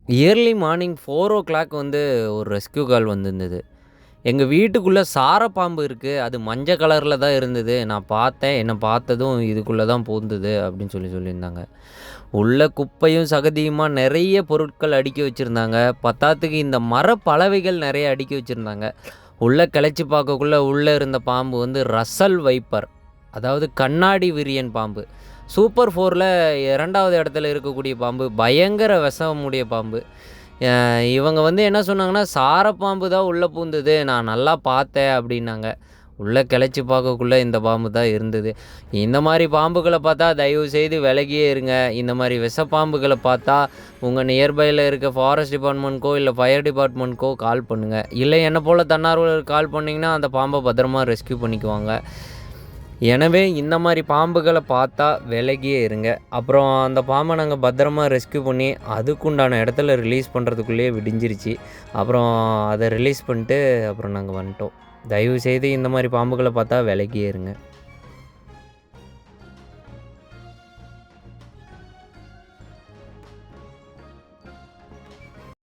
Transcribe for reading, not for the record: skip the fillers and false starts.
Early morning 4:00 வந்து ஒரு rescue கால் வந்திருந்தது. எங்க வீட்டுக்குள்ள சாரப்பாம்பு இருக்கு. அது மஞ்ச கலர்ல தான் இருந்தது. நான் பார்த்தேன். என்ன பார்த்ததும் இதுக்குள்ள தான் பூந்தது அப்படின்னு சொல்லியிருந்தாங்க. உள்ள குப்பையும், சகதியுமா நெறைய பொருட்கள் அடுக்கி வச்சிருந்தாங்க. பத்தாததுக்கு இந்த மரப்பலவைகள் நெறைய அடுக்கி வச்சிருந்தாங்க. உள்ள கெளச்சி பார்க்கக்குள்ள உள்ள இருந்த பாம்பு வந்து ரஸ்ஸல் வைப்பர். அதாவது கண்ணாடி விரியன் பாம்பு. சூப்பர் 4ல 2வது இடத்துல இருக்கக்கூடிய பாம்பு. பயங்கர விஷமுடைய பாம்பு. அ இவங்க வந்து என்ன சொன்னாங்கன்னா, "சாரப்பாம்பு தான் உள்ள பூந்தது. நான் நல்லா பார்த்தேன்" அப்படின்னாங்க. உள்ள கெளச்சி பார்க்கக்குள்ள இந்த பாம்பு தான் இருந்தது. இந்த மாரி பாம்புகள பார்த்தா தயவுசெய்து விலகியே இருங்க. இந்த மாரி விஷப்பாம்புகள பார்த்தா உங்க நியர்பைல இருக்க ஃபாரஸ்ட் டிபார்ட்மெண்ட்க்கோ, இல்ல ஃபயர் டிபார்ட்மெண்ட்க்கோ கால் பண்ணுங்க. இல்ல என்ன போல தன்னார்வலருக்கு கால் பண்ணீங்கன்னா, அந்த பாம்ப பத்திரமா ரெஸ்க்யூ பண்ணிக்குவாங்க. எனவே இந்த மாரி பாம்புகள பார்த்தா விலகியே இருங்க. அப்புறம் அந்த பாம்ப நாங்க பத்திரமா ரெஸ்க்யூ பண்ணி, அதுக்குண்டான இடத்துல ரிலீஸ் பண்ணுறதுக்குள்ளேயே விடிஞ்சிருச்சு. அப்புறம் அத ரிலீஸ் பண்ணிட்டு அப்புறம் நாங்க வந்துட்டோம். தயவுசெய்து இந்த மாரி பாம்புகள பார்த்தா விலகியே இருங்க.